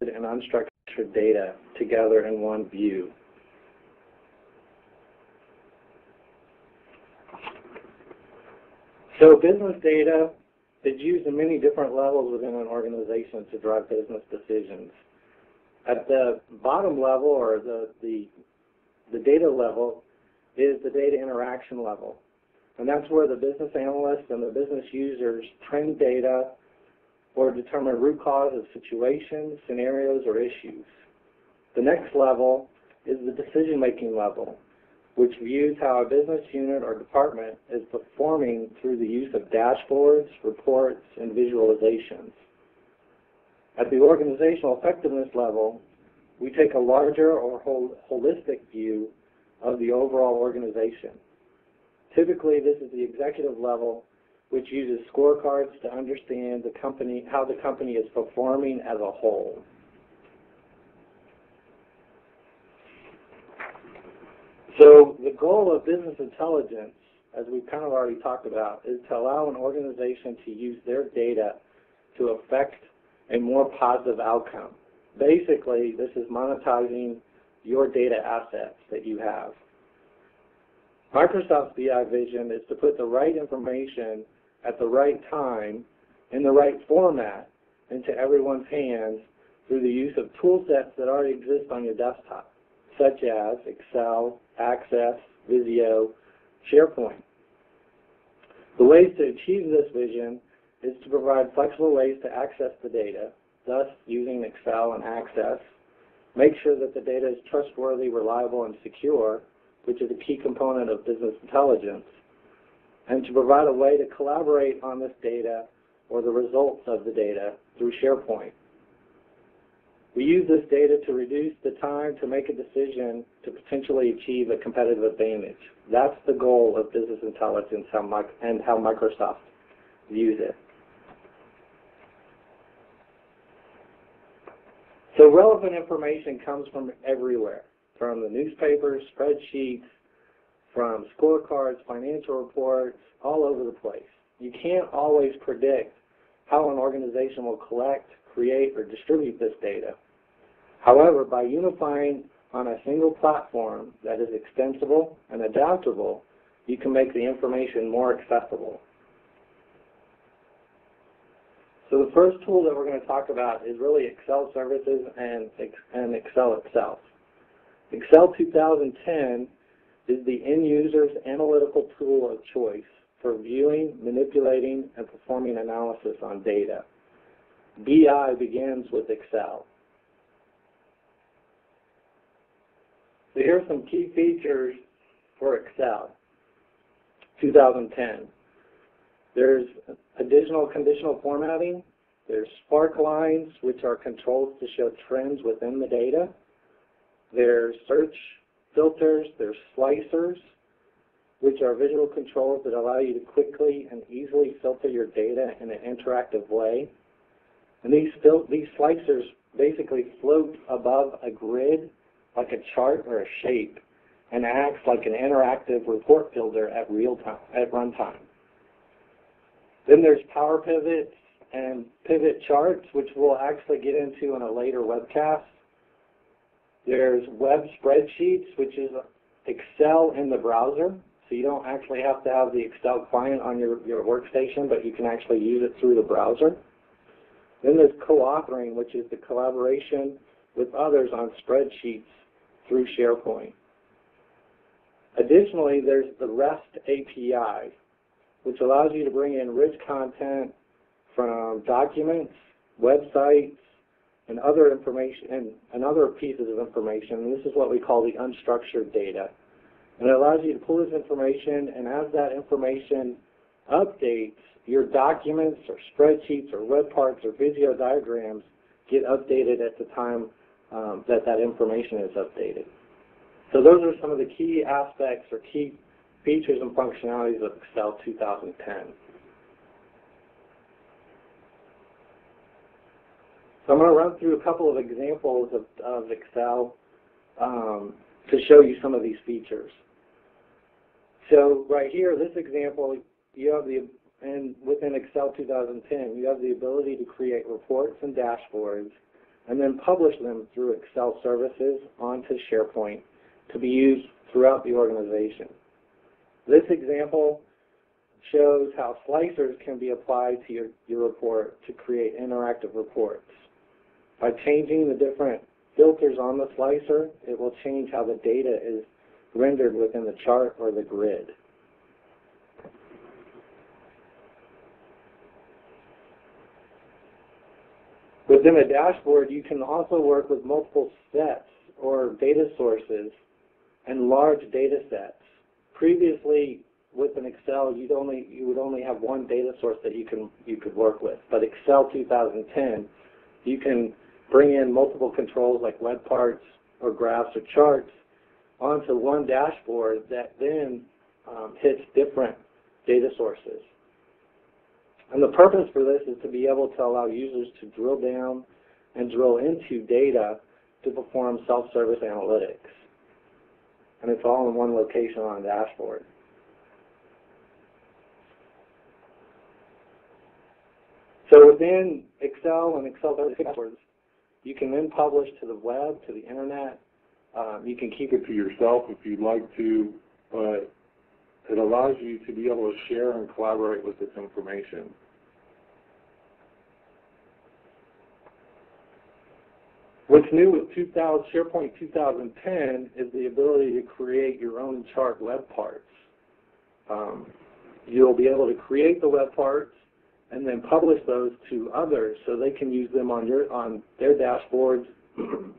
and unstructured data together in one view. So business data is used in many different levels within an organization to drive business decisions. At the bottom level, or the data level, is the data interaction level. And that's where the business analysts and the business users trend data or determine root cause of situations, scenarios, or issues. The next level is the decision-making level, which views how a business unit or department is performing through the use of dashboards, reports, and visualizations. At the organizational effectiveness level, we take a larger or holistic view of the overall organization. Typically, this is the executive level, which uses scorecards to understand how the company is performing as a whole. So the goal of business intelligence, as we've kind of already talked about, is to allow an organization to use their data to affect a more positive outcome. Basically, this is monetizing your data assets that you have. Microsoft's BI vision is to put the right information at the right time in the right format into everyone's hands through the use of tool sets that already exist on your desktop, such as Excel, Access, Visio, SharePoint. The ways to achieve this vision is to provide flexible ways to access the data, thus using Excel and Access, make sure that the data is trustworthy, reliable, and secure, which is a key component of business intelligence, and to provide a way to collaborate on this data or the results of the data through SharePoint. We use this data to reduce the time to make a decision to potentially achieve a competitive advantage. That's the goal of business intelligence and how Microsoft views it. So relevant information comes from everywhere, from the newspapers, spreadsheets, from scorecards, financial reports, all over the place. You can't always predict how an organization will collect, create, or distribute this data. However, by unifying on a single platform that is extensible and adaptable, you can make the information more accessible. So the first tool that we're going to talk about is really Excel Services and Excel itself. Excel 2010 is the end user's analytical tool of choice for viewing, manipulating, and performing analysis on data. BI begins with Excel. So here are some key features for Excel 2010. There's additional conditional formatting. There's spark lines, which are controls to show trends within the data. There's search filters. There's slicers, which are visual controls that allow you to quickly and easily filter your data in an interactive way. And these slicers basically float above a grid like a chart or a shape and acts like an interactive report builder at runtime. Then there's power pivots and pivot charts, which we'll actually get into in a later webcast. There's web spreadsheets, which is Excel in the browser. So you don't actually have to have the Excel client on your workstation, but you can actually use it through the browser. Then there's co-authoring, which is the collaboration with others on spreadsheets through SharePoint. Additionally, there's the REST API, which allows you to bring in rich content from documents, websites, and other information and other pieces of information. And this is what we call the unstructured data. And it allows you to pull this information, and as that information updates, your documents or spreadsheets or web parts or Visio diagrams get updated at the time that information is updated. So those are some of the key aspects or key features and functionalities of Excel 2010. So I'm going to run through a couple of examples of Excel to show you some of these features. So right here, this example, you have within Excel 2010, you have the ability to create reports and dashboards and then publish them through Excel services onto SharePoint to be used throughout the organization. This example shows how slicers can be applied to your report to create interactive reports. By changing the different filters on the slicer, it will change how the data is rendered within the chart or the grid. Within a dashboard, you can also work with multiple sets or data sources and large data sets. Previously, with an Excel, you would only have one data source that you could work with. But Excel 2010, you can bring in multiple controls like web parts or graphs or charts onto one dashboard that then hits different data sources. And the purpose for this is to be able to allow users to drill down and drill into data to perform self-service analytics. And it's all in one location on a dashboard. So within Excel and Excel dashboards, you can then publish to the web, to the internet. You can keep it to yourself if you'd like to, but it allows you to be able to share and collaborate with this information. What's new with SharePoint 2010 is the ability to create your own chart web parts. You'll be able to create the web parts and then publish those to others so they can use them on their dashboards,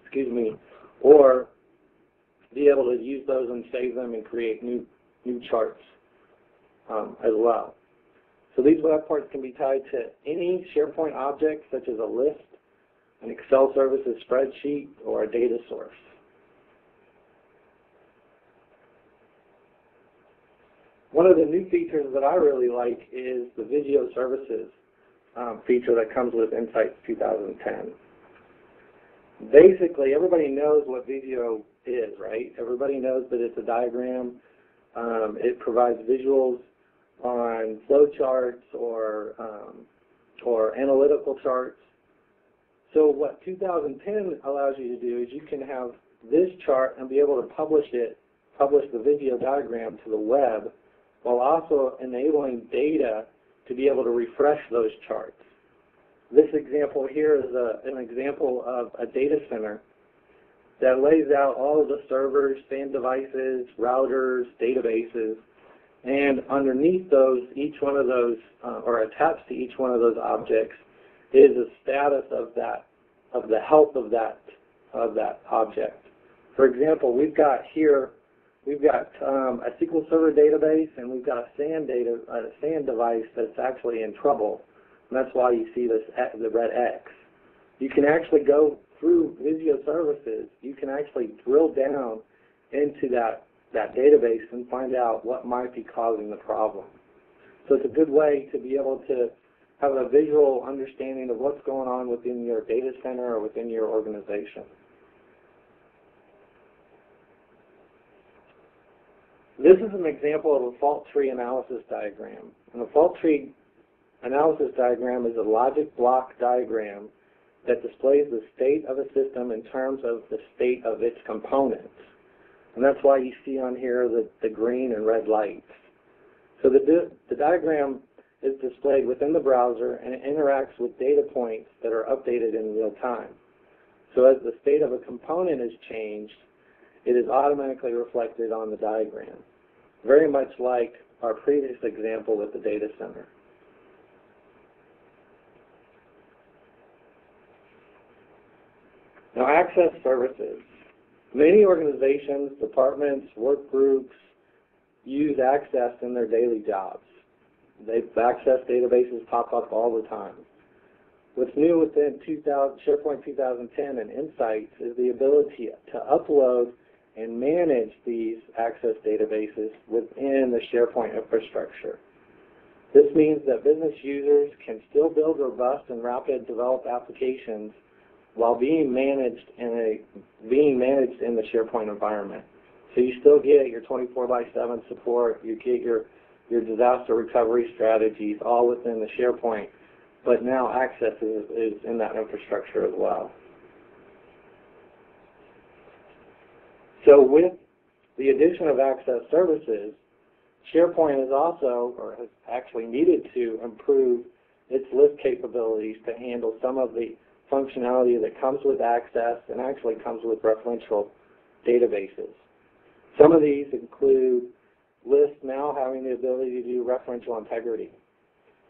excuse me, or be able to use those and save them and create new charts as well. So these web parts can be tied to any SharePoint object, such as a list, an Excel services spreadsheet, or a data source. One of the new features that I really like is the Visio Services feature that comes with Insights 2010. Basically, everybody knows what Visio is, right? Everybody knows that it's a diagram. It provides visuals on flow charts or analytical charts. So what 2010 allows you to do is you can have this chart and be able to publish the Visio diagram to the web, while also enabling data to be able to refresh those charts. This example here is an example of a data center that lays out all of the servers, SAN devices, routers, databases, and underneath those, each one of those, or attached to each one of those objects, is a status of the health of that object. For example, we've got a SQL Server database, and we've got a SAN device that's actually in trouble, and that's why you see the red X. You can actually go through Visio Services. You can actually drill down into that database and find out what might be causing the problem. So it's a good way to be able to have a visual understanding of what's going on within your data center or within your organization. This is an example of a fault tree analysis diagram. And a fault tree analysis diagram is a logic block diagram that displays the state of a system in terms of the state of its components. And that's why you see on here the green and red lights. So the diagram is displayed within the browser, and it interacts with data points that are updated in real time. So as the state of a component is changed, it is automatically reflected on the diagram, very much like our previous example with the data center. Now, access services. Many organizations, departments, work groups use Access in their daily jobs. Access databases pop up all the time. What's new within SharePoint 2010 and Insights is the ability to upload and manage these Access databases within the SharePoint infrastructure. This means that business users can still build robust and rapid develop applications while being managed in the SharePoint environment. So you still get your 24/7 support, you get your disaster recovery strategies all within the SharePoint, but now Access is in that infrastructure as well. So with the addition of Access Services, SharePoint has also, or has actually needed to improve its list capabilities to handle some of the functionality that comes with Access and actually comes with referential databases. Some of these include lists now having the ability to do referential integrity,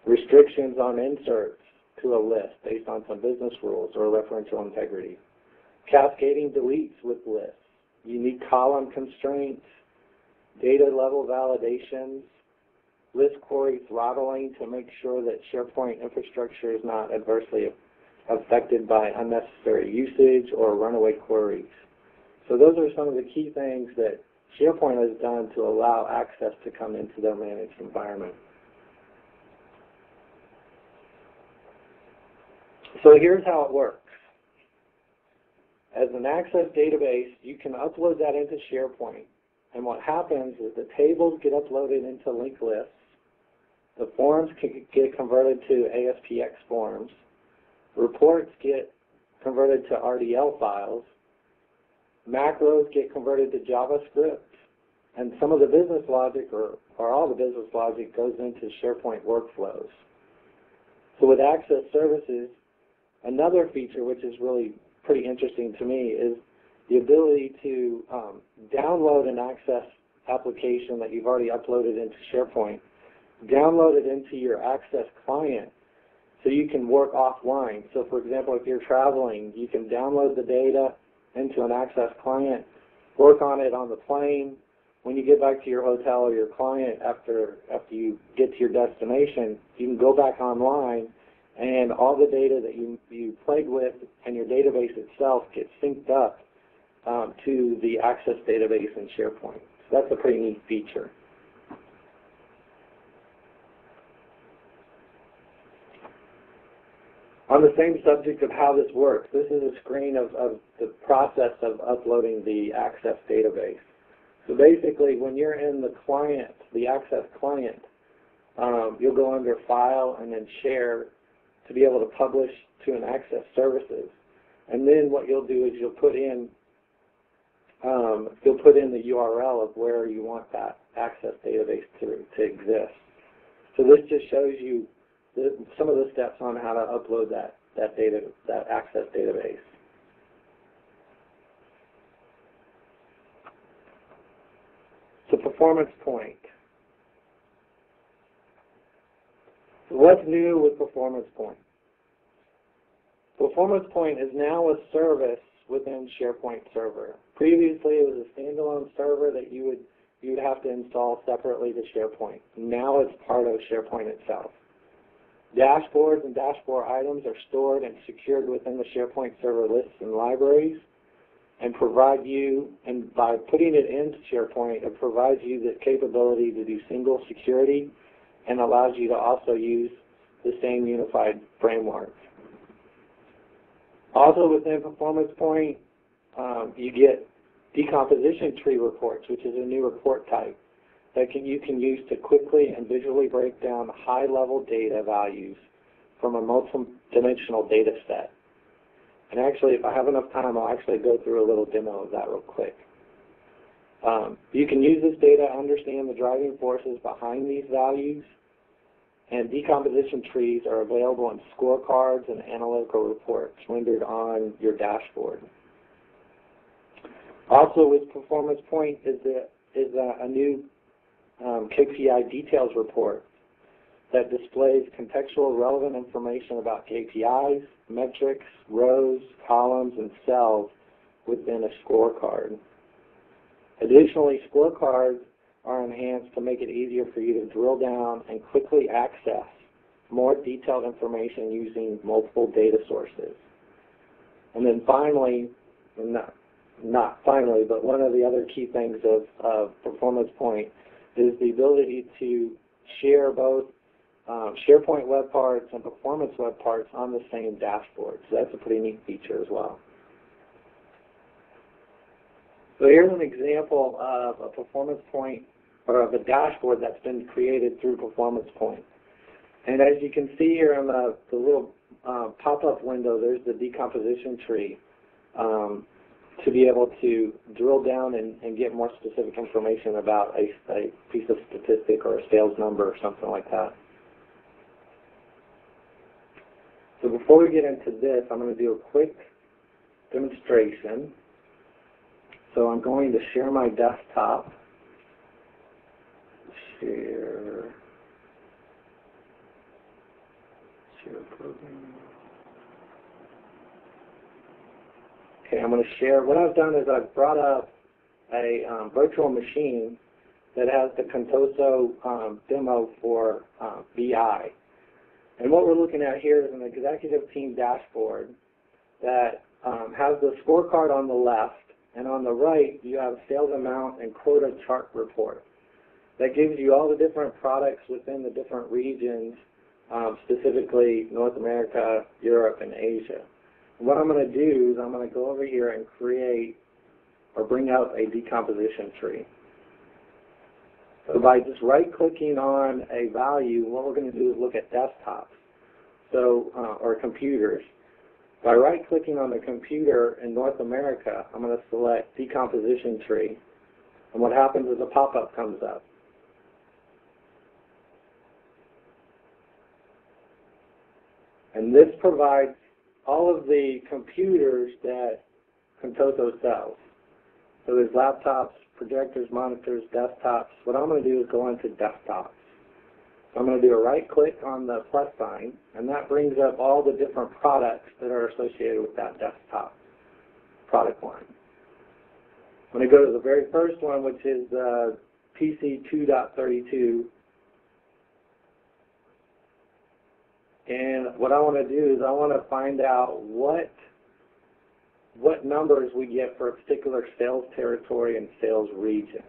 restrictions on inserts to a list based on some business rules or referential integrity, cascading deletes with lists, unique column constraints, data level validations, list query throttling to make sure that SharePoint infrastructure is not adversely affected by unnecessary usage or runaway queries. So those are some of the key things that SharePoint has done to allow access to come into their managed environment. So here's how it works. As an Access database, you can upload that into SharePoint. And what happens is the tables get uploaded into linked lists. The forms can get converted to ASPX forms. Reports get converted to RDL files. Macros get converted to JavaScript. And some of the business logic, or all the business logic, goes into SharePoint workflows. So with Access Services, another feature which is really pretty interesting to me is the ability to download an Access application that you've already uploaded into SharePoint, download it into your Access client so you can work offline. So for example, if you're traveling, you can download the data into an Access client, work on it on the plane. When you get back to your hotel or your client after you get to your destination, you can go back online and all the data that you played with and your database itself gets synced up to the Access database in SharePoint. So that's a pretty neat feature. On the same subject of how this works, this is a screen of the process of uploading the Access database. So basically, when you're in the client, the Access client, you'll go under File and then Share to be able to publish to an Access Services. And then what you'll do is you'll put in the URL of where you want that Access database to exist. So this just shows you some of the steps on how to upload that Access database. So PerformancePoint. So what's new with PerformancePoint? PerformancePoint is now a service within SharePoint Server. Previously, it was a standalone server that you would have to install separately to SharePoint. Now it's part of SharePoint itself. Dashboards and dashboard items are stored and secured within the SharePoint Server lists and libraries, and provide you, and by putting it into SharePoint, it provides you the capability to do single security and allows you to also use the same unified framework. Also within PerformancePoint, you get decomposition tree reports, which is a new report type that you can use to quickly and visually break down high-level data values from a multi-dimensional data set. And actually, if I have enough time, I'll actually go through a little demo of that real quick. You can use this data to understand the driving forces behind these values, and decomposition trees are available in scorecards and analytical reports rendered on your dashboard. Also with PerformancePoint is a new KPI details report that displays contextual relevant information about KPIs, metrics, rows, columns, and cells within a scorecard. Additionally, scorecards are enhanced to make it easier for you to drill down and quickly access more detailed information using multiple data sources. And then finally, not finally, but one of the other key things of PerformancePoint is the ability to share both SharePoint web parts and Performance web parts on the same dashboard. So that's a pretty neat feature as well. So here's an example of a PerformancePoint, or of a dashboard that's been created through PerformancePoint. And as you can see here in the little pop-up window, there's the decomposition tree to be able to drill down and get more specific information about a piece of statistic or a sales number or something like that. So before we get into this, I'm going to do a quick demonstration. So I'm going to share my desktop. Share program. Okay, I'm going to share. What I've done is I've brought up a virtual machine that has the Contoso demo for BI. And what we're looking at here is an executive team dashboard that has the scorecard on the left, and on the right you have sales amount and quota chart report. That gives you all the different products within the different regions, specifically North America, Europe, and Asia. And what I'm going to do is I'm going to go over here and create or bring out a decomposition tree. So by just right-clicking on a value, what we're going to do is look at desktops, or computers. By right-clicking on the computer in North America, I'm going to select decomposition tree, and what happens is a pop-up comes up. And this provides all of the computers that Contoso sells. So there's laptops, projectors, monitors, desktops. What I'm going to do is go into desktops. So I'm going to do a right click on the plus sign, and that brings up all the different products that are associated with that desktop product line. I'm going to go to the very first one, which is PC 2.32. And what I want to do is I want to find out what numbers we get for a particular sales territory and sales region.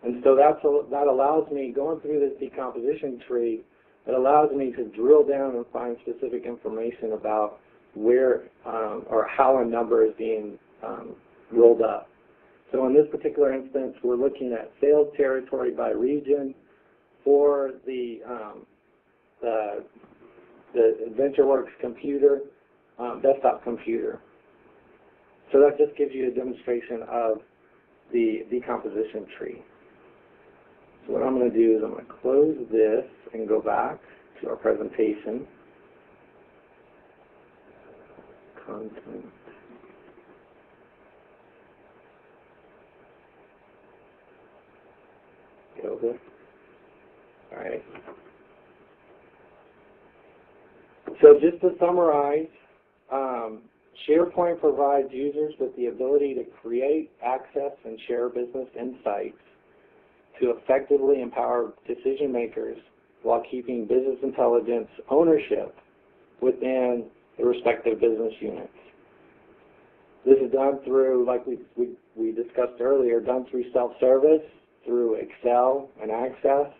And so that allows me, going through this decomposition tree, it allows me to drill down and find specific information about where or how a number is being rolled up. So in this particular instance, we're looking at sales territory by region for the AdventureWorks computer, desktop computer. So that just gives you a demonstration of the decomposition tree. So what I'm going to do is I'm going to close this and go back to our presentation. Content. Get over. All right. So just to summarize, SharePoint provides users with the ability to create, access, and share business insights to effectively empower decision makers while keeping business intelligence ownership within the respective business units. This is done through, like we discussed earlier, done through self-service, through Excel and Access,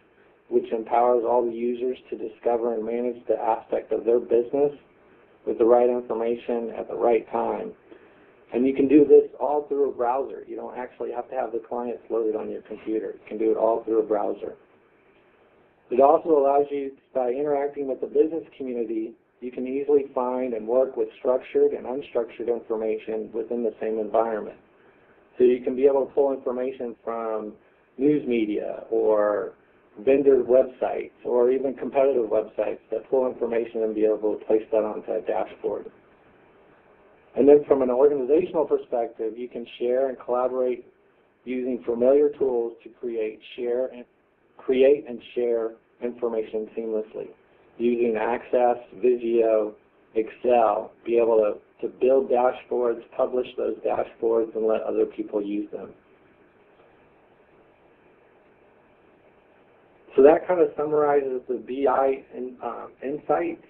which empowers all the users to discover and manage the aspect of their business with the right information at the right time. And you can do this all through a browser. You don't actually have to have the clients loaded on your computer. You can do it all through a browser. It also allows you, by interacting with the business community, you can easily find and work with structured and unstructured information within the same environment. So you can be able to pull information from news media or vendor websites or even competitive websites that pull information and be able to place that onto a dashboard. And then from an organizational perspective, you can share and collaborate using familiar tools to create and share information seamlessly. Using Access, Visio, Excel, be able to build dashboards, publish those dashboards, and let other people use them. So that kind of summarizes the BI insights.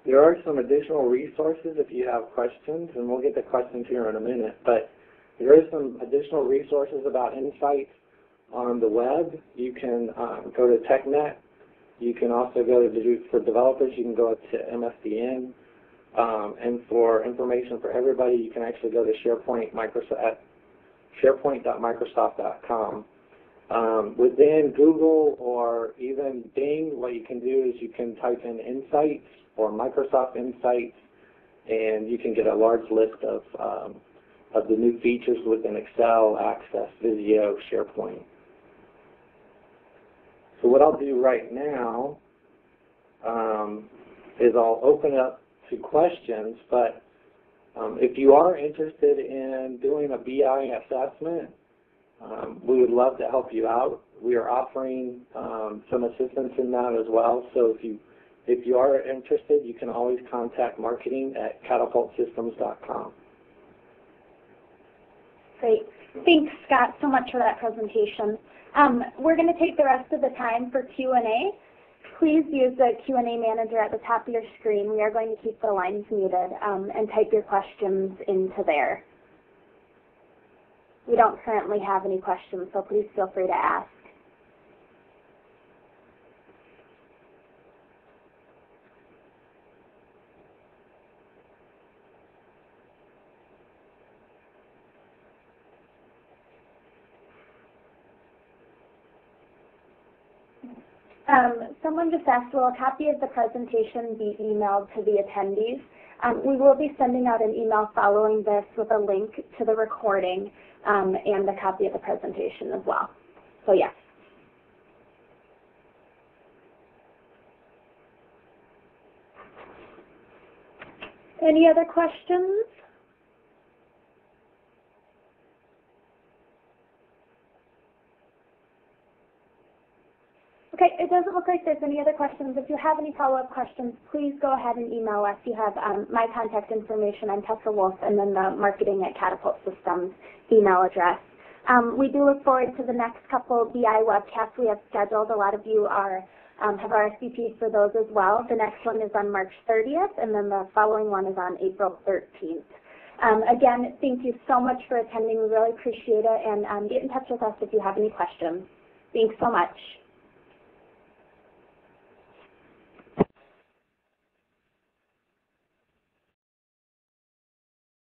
There are some additional resources if you have questions, and we'll get to questions here in a minute, but there are some additional resources about insights on the web. You can go to TechNet. You can also go to, for developers, you can go to MSDN. And for information for everybody, you can actually go to SharePoint.Microsoft.com. Within Google or even Bing, what you can do is you can type in Insights or Microsoft Insights, and you can get a large list of the new features within Excel, Access, Visio, SharePoint. So what I'll do right now is I'll open up to questions, but if you are interested in doing a BI assessment, we would love to help you out. We are offering some assistance in that as well. So if you are interested, you can always contact marketing at catapultsystems.com. Great. Thanks, Scott, so much for that presentation. We're going to take the rest of the time for Q&A. Please use the Q&A manager at the top of your screen. We are going to keep the lines muted, and type your questions into there. We don't currently have any questions, so please feel free to ask. Someone just asked, will a copy of the presentation be emailed to the attendees? We will be sending out an email following this with a link to the recording and a copy of the presentation as well. So yes. Any other questions? Okay, it doesn't look like there's any other questions. If you have any follow-up questions, please go ahead and email us. You have my contact information. I'm Tessa Wolf, and then the marketing at Catapult Systems email address. We do look forward to the next couple BI webcasts we have scheduled. A lot of you have RSVP'd for those as well. The next one is on March 30th, and then the following one is on April 13th. Again, thank you so much for attending. We really appreciate it, and get in touch with us if you have any questions. Thanks so much.